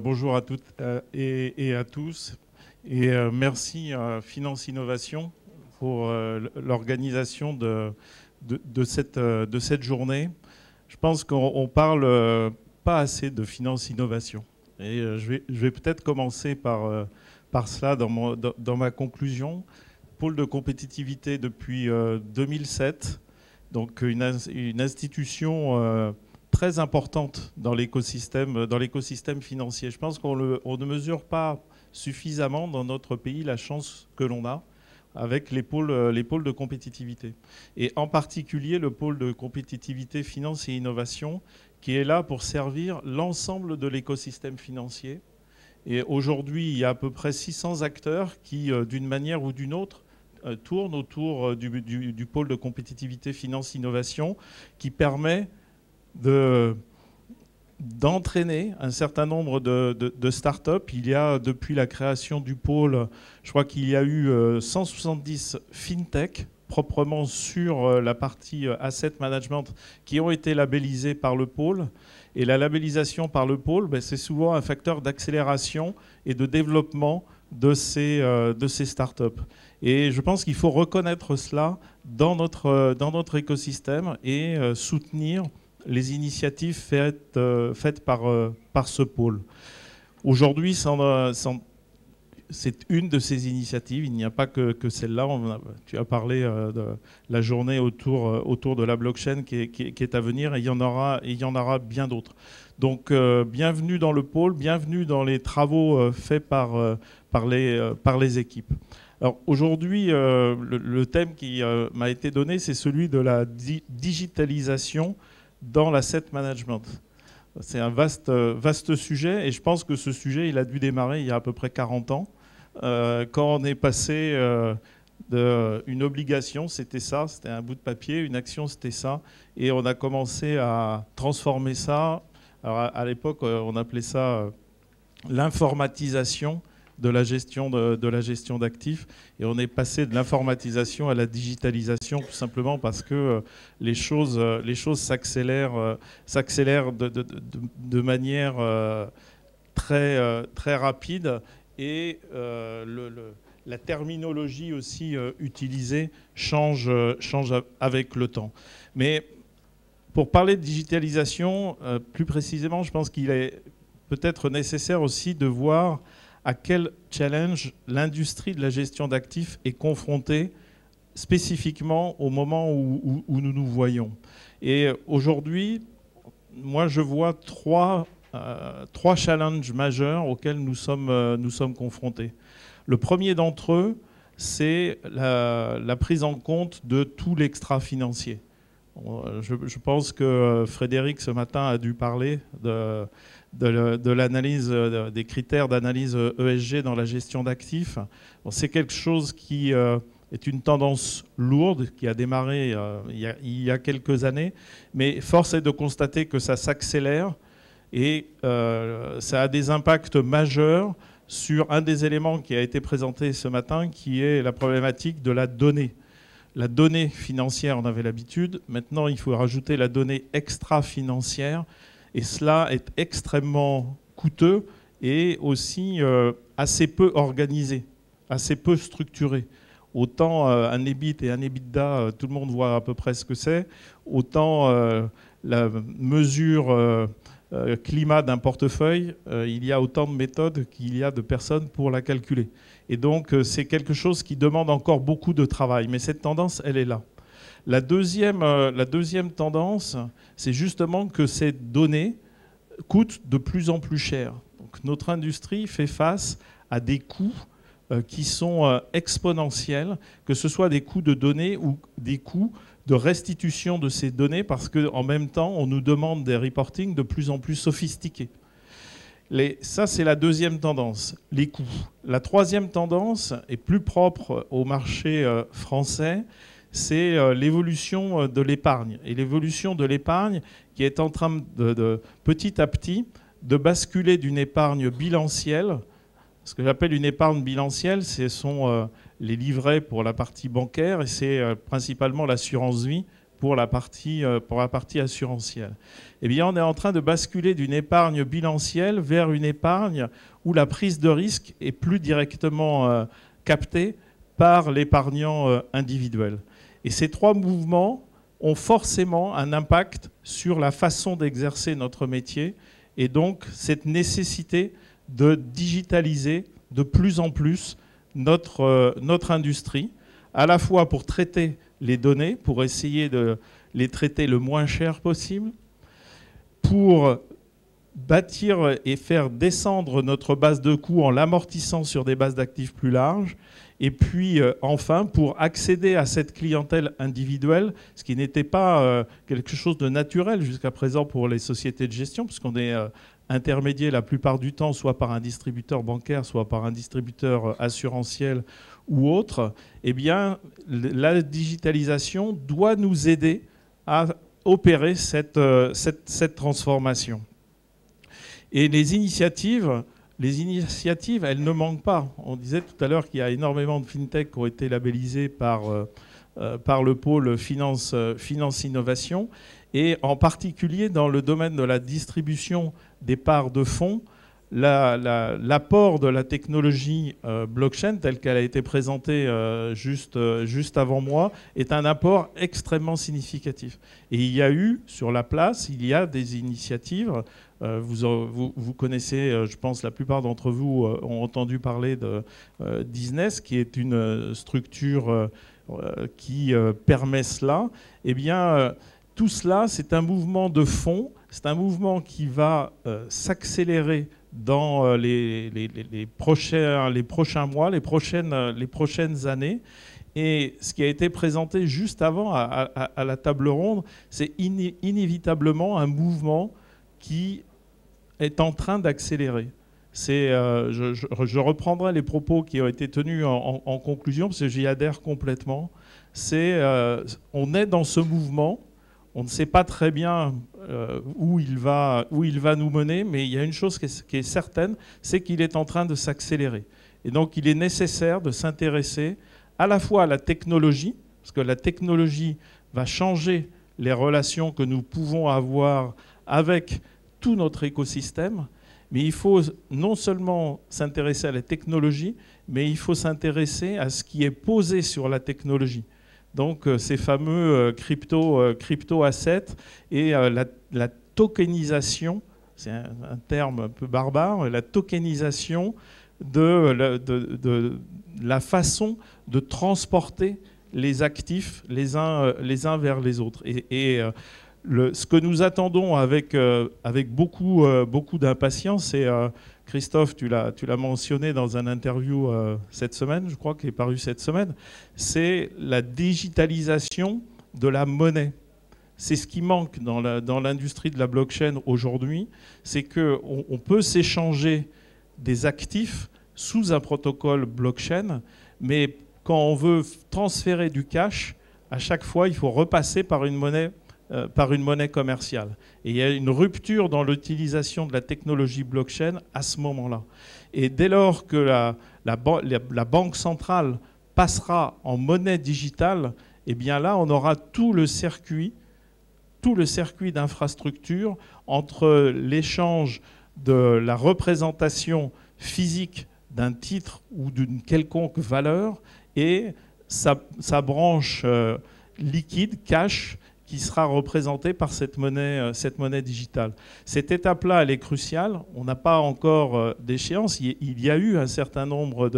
Bonjour à toutes et à tous. Et merci Finance Innovation pour l'organisation de cette journée. Je pense qu'on parle pas assez de Finance Innovation. Et je vais peut-être commencer par cela dans ma conclusion. Pôle de compétitivité depuis 2007, donc une institution très importante dans l'écosystème financier. Je pense qu'on ne mesure pas suffisamment dans notre pays la chance que l'on a avec les pôles de compétitivité. Et en particulier le pôle de compétitivité finance et innovation qui est là pour servir l'ensemble de l'écosystème financier. Et aujourd'hui, il y a à peu près 600 acteurs qui, d'une manière ou d'une autre, tournent autour du pôle de compétitivité finance innovation qui permet d'entraîner un certain nombre de startups. Il y a, depuis la création du pôle, je crois qu'il y a eu 170 fintech proprement sur la partie asset management qui ont été labellisés par le pôle. Et la labellisation par le pôle, c'est souvent un facteur d'accélération et de développement de ces startups. Et je pense qu'il faut reconnaître cela dans notre écosystème et soutenir les initiatives faites par ce pôle. Aujourd'hui, c'est une de ces initiatives. Il n'y a pas que celle-là. Tu as parlé de la journée autour de la blockchain qui est à venir, et il y en aura bien d'autres. Donc, bienvenue dans le pôle, bienvenue dans les travaux faits par les équipes. Alors aujourd'hui, le thème qui m'a été donné, c'est celui de la digitalisation dans l'asset management. C'est un vaste sujet, et je pense que ce sujet, il a dû démarrer il y a à peu près 40 ans, quand on est passé d'une obligation, c'était ça, c'était un bout de papier, une action, c'était ça, et on a commencé à transformer ça. Alors à l'époque, on appelait ça l'informatisation de la gestion d'actifs, et on est passé de l'informatisation à la digitalisation tout simplement parce que les choses s'accélèrent de manière très rapide, et la terminologie aussi utilisée change avec le temps. Mais pour parler de digitalisation, plus précisément, je pense qu'il est peut-être nécessaire aussi de voir à quel challenge l'industrie de la gestion d'actifs est confrontée spécifiquement au moment où nous nous voyons. Et aujourd'hui, moi je vois trois challenges majeurs auxquels nous sommes confrontés. Le premier d'entre eux, c'est la prise en compte de tout l'extra-financier. Je pense que Frédéric ce matin a dû parler de l'analyse, des critères d'analyse ESG dans la gestion d'actifs. C'est quelque chose qui est une tendance lourde qui a démarré il y a quelques années, mais force est de constater que ça s'accélère et ça a des impacts majeurs sur un des éléments qui a été présenté ce matin, qui est la problématique de la donnée. La donnée financière, on avait l'habitude. Maintenant, il faut rajouter la donnée extra-financière. Et cela est extrêmement coûteux et aussi assez peu organisé, assez peu structuré. Autant un EBIT et un EBITDA, tout le monde voit à peu près ce que c'est. Autant la mesure climat d'un portefeuille, il y a autant de méthodes qu'il y a de personnes pour la calculer. Et donc, c'est quelque chose qui demande encore beaucoup de travail. Mais cette tendance, elle est là. La deuxième tendance, c'est justement que ces données coûtent de plus en plus cher. Donc, notre industrie fait face à des coûts qui sont exponentiels, que ce soit des coûts de données ou des coûts de restitution de ces données, parce qu'en même temps, on nous demande des reportings de plus en plus sophistiqués. Ça, c'est la deuxième tendance, les coûts. La troisième tendance est plus propre au marché français, c'est l'évolution de l'épargne. Et l'évolution de l'épargne qui est en train petit à petit de basculer d'une épargne bilancielle. Ce que j'appelle une épargne bilancielle, ce sont les livrets pour la partie bancaire, et c'est principalement l'assurance vie pour la partie assurantielle. Eh bien, on est en train de basculer d'une épargne bilancielle vers une épargne où la prise de risque est plus directement captée par l'épargnant individuel. Et ces trois mouvements ont forcément un impact sur la façon d'exercer notre métier et donc cette nécessité de digitaliser de plus en plus notre industrie, à la fois pour traiter les données, pour essayer de les traiter le moins cher possible, pour bâtir et faire descendre notre base de coûts en l'amortissant sur des bases d'actifs plus larges, et puis enfin pour accéder à cette clientèle individuelle, ce qui n'était pas quelque chose de naturel jusqu'à présent pour les sociétés de gestion, puisqu'on est intermédié la plupart du temps, soit par un distributeur bancaire, soit par un distributeur assurantiel ou autre. Eh bien, la digitalisation doit nous aider à opérer cette transformation. Et les initiatives, elles ne manquent pas. On disait tout à l'heure qu'il y a énormément de fintech qui ont été labellisées par le pôle finance innovation, et en particulier dans le domaine de la distribution des parts de fonds, l'apport de la technologie blockchain telle qu'elle a été présentée juste avant moi est un apport extrêmement significatif. Et il y a eu sur la place, il y a des initiatives. Vous connaissez, je pense, la plupart d'entre vous ont entendu parler de Disness, qui est une structure qui permet cela. Eh bien, tout cela, c'est un mouvement de fond, c'est un mouvement qui va s'accélérer dans les prochains mois, les prochaines années. Et ce qui a été présenté juste avant à la table ronde, c'est inévitablement un mouvement qui est en train d'accélérer. Je reprendrai les propos qui ont été tenus en conclusion, parce que j'y adhère complètement. On est dans ce mouvement. On ne sait pas très bien où il va nous mener, mais il y a une chose qui est certaine, c'est qu'il est en train de s'accélérer. Et donc, il est nécessaire de s'intéresser à la fois à la technologie, parce que la technologie va changer les relations que nous pouvons avoir avec tout notre écosystème, mais il faut non seulement s'intéresser à la technologie, mais il faut s'intéresser à ce qui est posé sur la technologie. Donc ces fameux crypto-assets et la tokenisation, c'est un terme un peu barbare, la tokenisation de la façon de transporter les actifs les uns vers les autres. Ce que nous attendons avec beaucoup d'impatience, et Christophe, tu l'as mentionné dans un interview cette semaine, je crois qu'il est paru cette semaine, c'est la digitalisation de la monnaie. C'est ce qui manque dans l'industrie de la blockchain aujourd'hui, c'est qu'on peut s'échanger des actifs sous un protocole blockchain, mais quand on veut transférer du cash, à chaque fois, il faut repasser par une monnaie commerciale. Et il y a une rupture dans l'utilisation de la technologie blockchain à ce moment-là. Et dès lors que la banque centrale passera en monnaie digitale, eh bien là, on aura tout le circuit d'infrastructure entre l'échange de la représentation physique d'un titre ou d'une quelconque valeur et sa branche liquide, cash, qui sera représentée par cette monnaie digitale. Cette étape-là, elle est cruciale. On n'a pas encore d'échéance. Il y a eu un certain nombre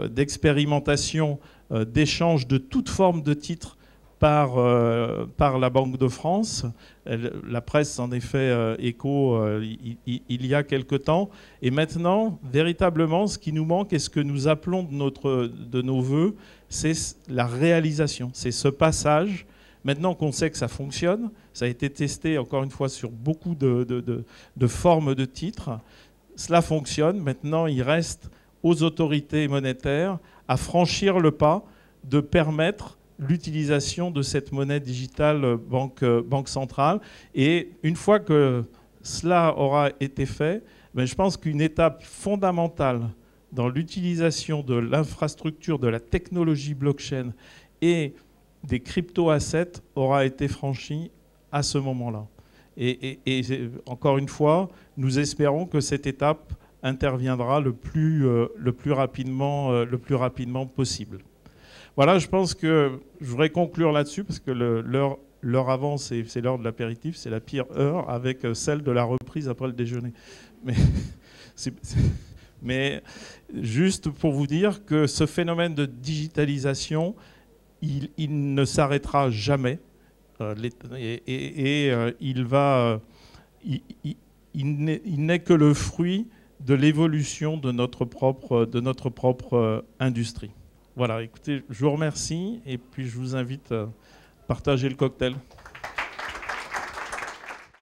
d'expérimentations, d'échanges de toute forme de titres par la Banque de France. La presse s'en est fait écho il y a quelque temps. Et maintenant, véritablement, ce qui nous manque et ce que nous appelons de nos voeux, c'est la réalisation. C'est ce passage. Maintenant qu'on sait que ça fonctionne, ça a été testé encore une fois sur beaucoup de formes de titres, cela fonctionne. Maintenant, il reste aux autorités monétaires à franchir le pas de permettre l'utilisation de cette monnaie digitale banque centrale. Et une fois que cela aura été fait, je pense qu'une étape fondamentale dans l'utilisation de l'infrastructure, de la technologie blockchain et des crypto-assets aura été franchi à ce moment-là. Et encore une fois, nous espérons que cette étape interviendra le plus rapidement possible. Voilà, je pense que je voudrais conclure là-dessus parce que l'heure avance et c'est l'heure de l'apéritif, c'est la pire heure avec celle de la reprise après le déjeuner. Mais juste pour vous dire que ce phénomène de digitalisation, il ne s'arrêtera jamais. Il n'est que le fruit de l'évolution de notre propre industrie. Voilà, écoutez, je vous remercie et puis je vous invite à partager le cocktail.